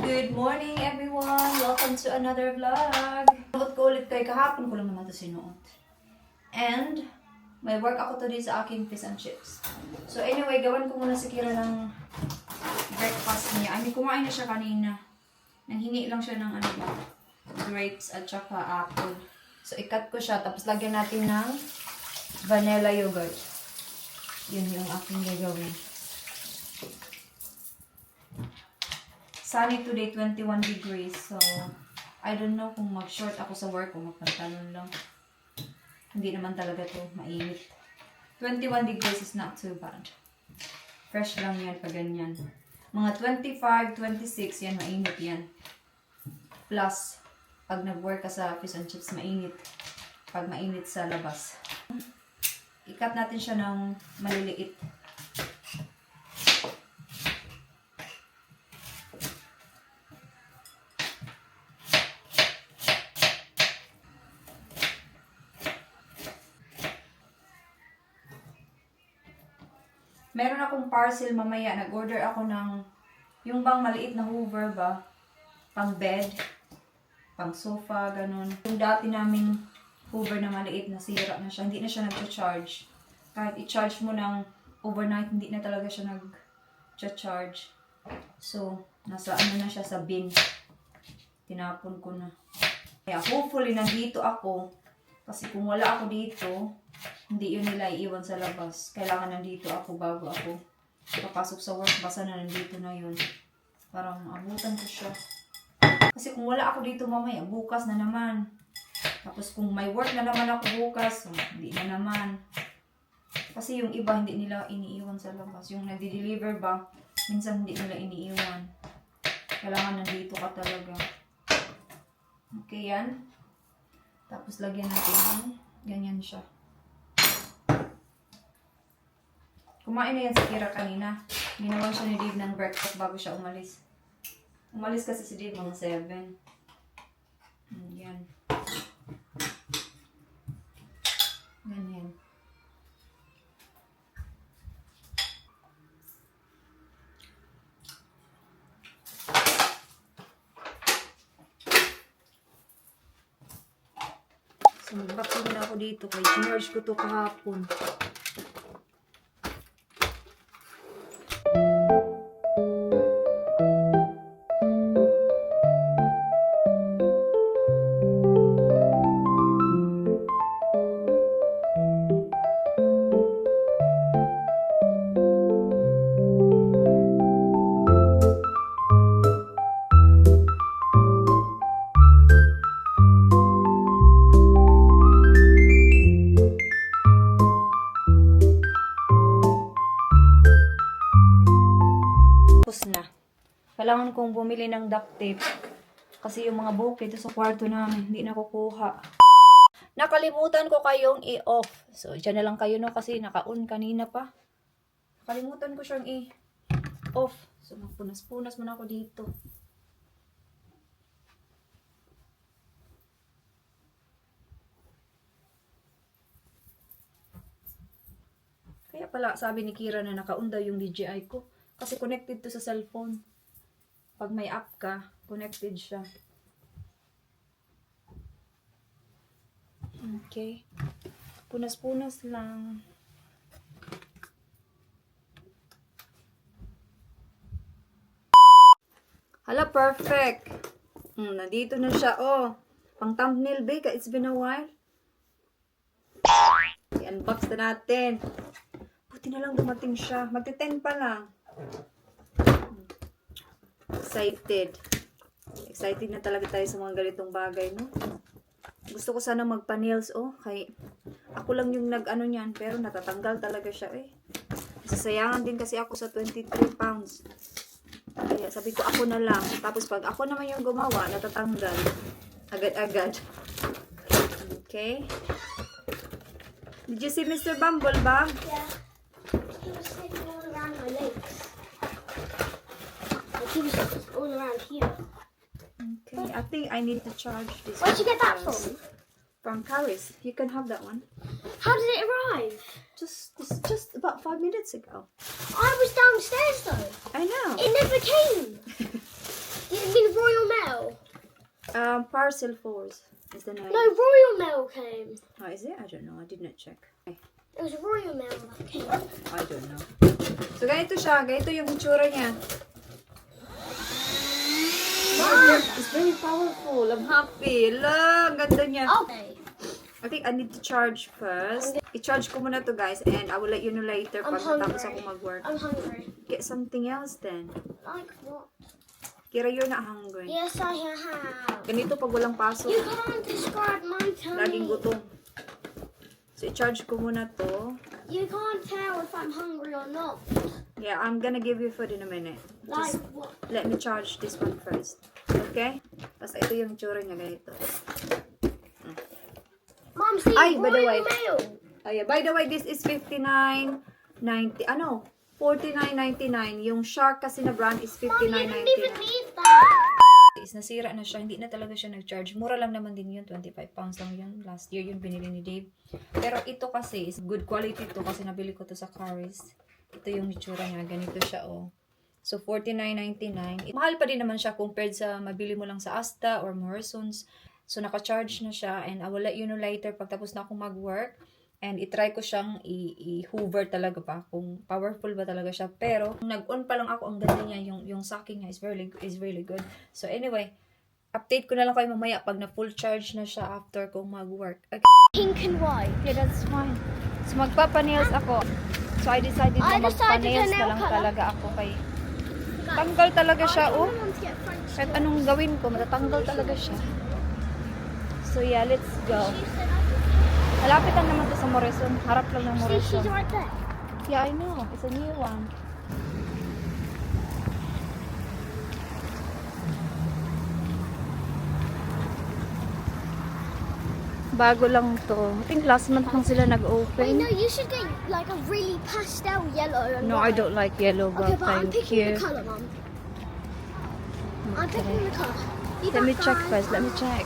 Good morning everyone! Welcome to another vlog! Sinuot ko ulit kay kahapon ko lang naman ito sinuot. And, may work ako today sa aking fish and chips. So anyway, gawan ko muna si Kira ng breakfast niya. I mean, kumain na siya kanina. Nanghingi lang siya ng ano ba? Grapes at saka apple. So ikat ko siya, tapos lagyan natin ng vanilla yogurt. Yun yung aking gagawin. Sunny today, 21 degrees. So, I don't know kung mag-short ako sa work o magpantalon lang. Hindi naman talaga to mainit. 21 degrees is not too bad. Fresh lang yan pag ganyan. Mga 25, 26, yan, mainit yan. Plus, pag nag-work ka sa fish and chips, mainit. Pag mainit sa labas. Ikat natin siya ng maliliit. Meron akong parcel mamaya. Nag-order ako ng yung bang maliit na hoover ba? Pang bed, pang sofa, ganun. Yung dati naming hoover na maliit na sira na siya. Hindi na siya nag-charge. Kahit i-charge mo ng overnight, hindi na talaga siya nag-charge. So, nasa ano na siya sa bin. Tinapon ko na. Kaya hopefully nandito ako. Kasi kung wala ako dito, hindi yun nila iiwan sa labas. Kailangan nandito ako bago ako papasok sa work. Basta na nandito na yun. Parang abutan ko siya. Kasi kung wala ako dito mamaya, bukas na naman. Tapos kung may work na naman ako bukas, hindi na naman. Kasi yung iba hindi nila iniiwan sa labas. Yung nagdi-deliver ba, minsan hindi nila iniiwan. Kailangan nandito ka talaga. Okay yan. Tapos lagyan natin ganyan siya. Kumain na yan si Kira kanina. Ginawa siya ni Dave ng breakfast bago siya umalis. Umalis kasi si Dave mga 7. Yan. Ganyan. So, mag-vacuum na ako dito kay George ko to kahapon. Na. Kailangan kong bumili ng duct tape. Kasi yung mga buhok dito sa kwarto namin, hindi na kukuha. Nakalimutan ko kayong i-off. So, dyan na lang kayo no kasi naka-on kanina pa. Nakalimutan ko siyang i-off. So, magpunas-punas muna ako dito. Kaya pala sabi ni Kira na naka-on daw yung DJI ko. Kasi connected to sa cellphone. Pag may app ka, connected siya. Okay. Punas-punas lang. Hala, perfect. Nandito na siya. Oh, pang thumbnail, babe. It's been a while. I-unbox na natin. Buti na lang dumating siya. Magti-10 pa lang. Excited. Excited na talaga tayo sa mga ganitong bagay, no? Gusto ko sana magpa-nails, oh. Kay ako lang yung nag-ano niyan, pero natatanggal talaga siya, eh. Sasayangan din kasi ako sa 23 pounds. Kaya sabi ko ako na lang. Tapos pag ako naman yung gumawa, natatanggal. Agad-agad. Okay. Did you see Mr. Bumble ba? Yeah. He was sitting all around my legs. Like he was just all around here. Okay, I think I need to charge this. Where'd you get that because- from? From Paris. You can have that one. How did it arrive? Just about 5 minutes ago. I was downstairs though. I know. It never came. It's been Parcel Force is the name. No, Royal Mail came. Oh, is it? I don't know. I did not check. It was Royal Mail that came. I don't know. So, ganito siya. Ganito yung itsura niya. It's very powerful. I'm happy. Look, ganda niya. Okay. I think I need to charge first. I-charge ko muna to, guys, and I will let you know later I'm pag matapos hungry. ako mag-work. I'm hungry. Get something else then. Like what? Kira, you're not hungry. Yes, I have. Ganito pag walang pasok. You can't describe my tummy. Laging gutom. So, i-charge ko muna to. You can't tell if I'm hungry or not. Yeah, I'm gonna give you food in a minute. Like Just what? let me charge this one first. Okay? Basta ito yung tsura niya, ganito. Mom, see, Ay, by the way. Royal Mail. Oh yeah, by the way, this is 59.90. Ano? 49.99. Yung Shark kasi na brand is Mom, you didn't even 59.99. need that. Is nasira na siya, hindi na talaga siya nag-charge. Mura lang naman din yun, 25 pounds lang yun. Last year yun binili ni Dave. Pero ito kasi is good quality to kasi nabili ko to sa Caris. Ito yung itsura niya, ganito siya oh. So 49.99. Mahal pa din naman siya compared sa mabili mo lang sa Asta or Morrisons. So naka-charge na siya and I will let you know later pag tapos na akong mag-work. And itry ko siyang i-hoover talaga pa kung powerful ba talaga siya. Pero nag-on pa lang ako, ang ganda niya, yung sucking niya is really good. So anyway, update ko na lang kayo mamaya pag na full charge na siya after kong mag-work. Okay. Pink and white. Yeah, that's fine. So magpapa-nails ako. So I decided na magpa-nails na lang talaga ako kay tanggal talaga siya oh. Kahit anong gawin ko, matatanggal talaga siya. So yeah, let's go. Malapit lang naman to sa Morrison. Harap lang ng See, Morrison. she's right there. Yeah, I know. It's a new one. Bago lang to. I think last month lang sila Wait, nag-open. no, you should get like a really pastel yellow. And No, I white. don't like yellow, Okay, but but I'm thank picking you. the colour, Mom. I'm Okay. picking the colour. Be Let me back, check guys. first. Let me check.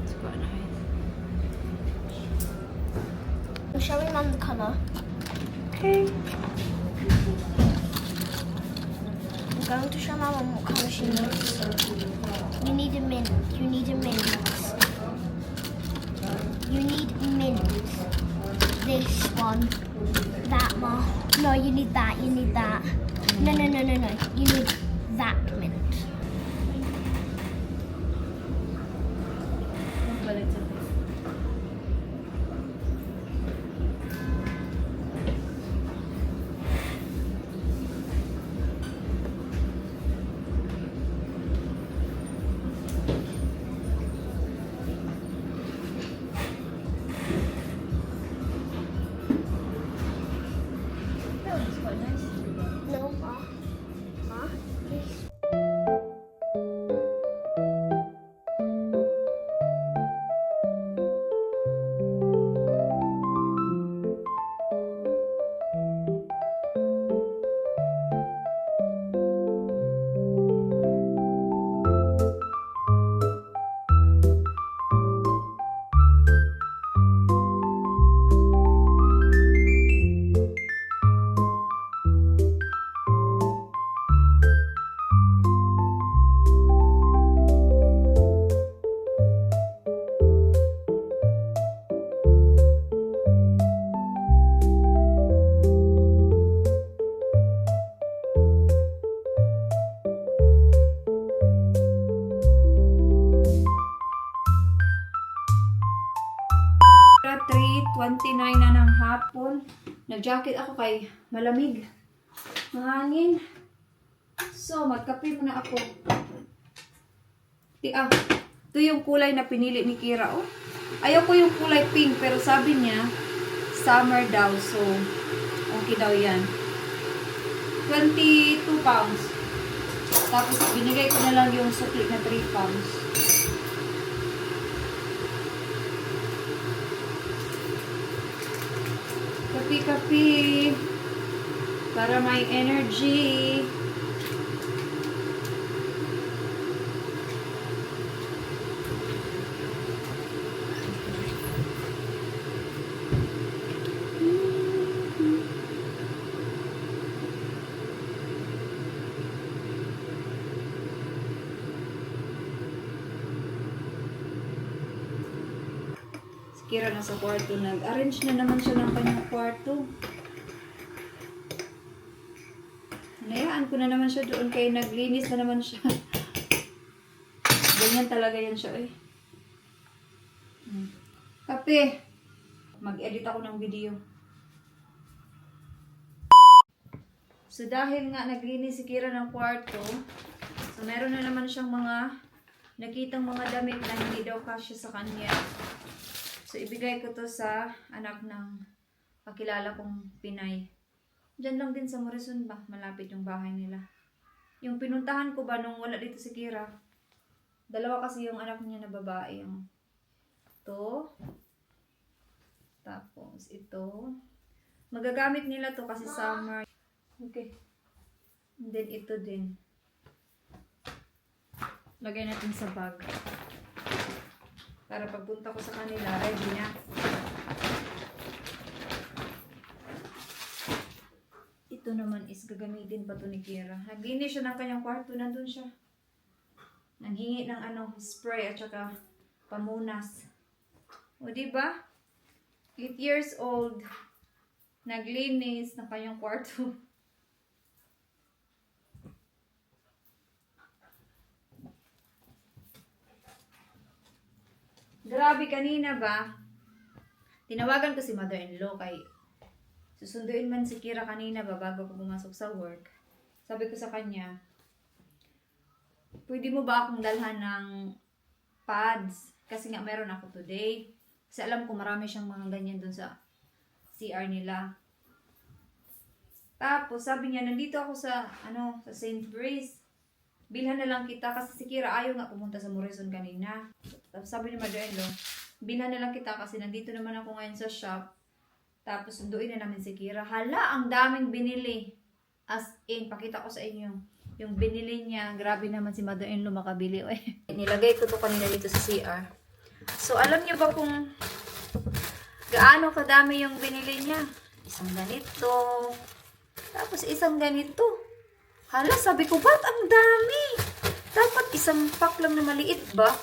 It's quite nice. I'm showing Mum the colour. Okay. I'm going to show Mum what colour she needs. You need a mint. You need a mint. You need mint. This one. That one. No, you need that. You need that. No, no, no, no, no. You need that mint. Well, it's okay. That one's quite nice. No, Ma. Ma. This. Para 3:29 na ng hapon. Nag-jacket ako kay malamig. Mahangin. So, magkape muna ako. Ito yung kulay na pinili ni Kira. Oh. Ayaw ko yung kulay pink, pero sabi niya, summer daw. So, okay daw yan. 22 pounds. Tapos, binigay ko na lang yung sukli na 3 pounds. Kapi-kapi para may energy. Kira na sa kwarto. Nag-arrange na naman siya ng kanyang kwarto. Nayaan ko na naman siya doon kaya naglinis na naman siya. Ganyan talaga yan siya eh. Kape. Mag-edit ako ng video. So dahil nga naglinis si Kira ng kwarto, so meron na naman siyang mga nakitang mga damit na hindi daw kasya sa kanya. So ibigay ko to sa anak ng kakilala kong Pinay. Diyan lang din sa Morrison ba? Malapit yung bahay nila. Yung pinuntahan ko ba nung wala dito si Kira? Dalawa kasi yung anak niya na babae. Yung ito. Tapos ito. Magagamit nila to kasi summer. Okay. And then ito din. Lagay natin sa bag. Para pagpunta ko sa kanila, ready na. Ito naman is gagamitin pa to ni Kira. Naglinis siya ng kanyang kwarto. Nandun siya. Nanghingi ng spray at saka pamunas. O diba? 8 years old. Naglinis ng kanyang kwarto. Grabe kanina ba? Tinawagan ko si mother-in-law kay susunduin man si Kira kanina ba bago ko pumasok sa work. Sabi ko sa kanya, pwede mo ba akong dalhan ng pads? Kasi nga meron ako today. Kasi alam ko marami siyang mga ganyan dun sa CR nila. Tapos sabi niya, nandito ako sa sa St. Grace. Bilhan na lang kita kasi si Kira ayaw nga pumunta sa Morrison kanina. Tapos sabi ni mother-in-law, bilhan na lang kita kasi nandito naman ako ngayon sa shop. Tapos sunduin na namin si Kira. Hala, ang daming binili. As in, pakita ko sa inyo. Yung binili niya, grabe naman si mother-in-law makabili. Nilagay ko to kanina dito sa CR. So, alam niyo ba kung gaano kadami yung binili niya? Isang ganito. Tapos isang ganito. Hala, sabi ko, ba't ang dami? Dapat isang pack lang na maliit ba?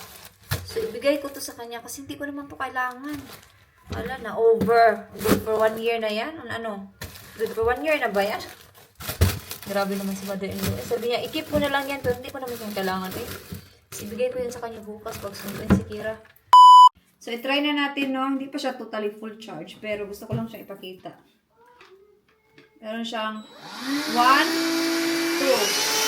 So, ibigay ko to sa kanya kasi hindi ko naman to kailangan. Hala, na over. Good for 1 year na yan? Good for 1 year na ba yan? Grabe naman si mother-in-law. Sabi niya, ikip ko na lang yan pero hindi ko naman yung kailangan eh. So, ibigay ko yan sa kanya bukas pag sunduin si Kira. So, itry na natin, no? Hindi pa siya totally full charge pero gusto ko lang siyang ipakita. Meron siyang 1, 2.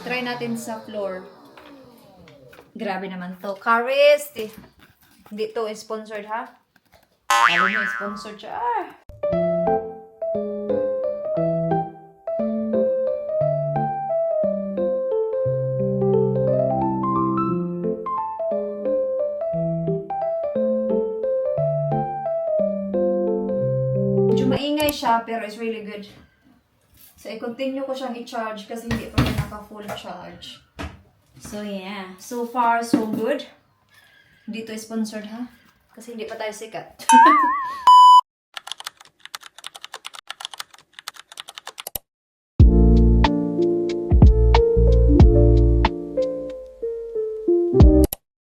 Try natin sa floor. Grabe naman to. Caris. Hindi to sponsored ha. Alam mo, sponsored siya. Medyo maingay siya pero it's really good. So, i-continue ko siyang i-charge kasi hindi pa rin naka-full charge. So, yeah. So far, so good. Hindi to sponsored, ha? Kasi hindi pa tayo sikat.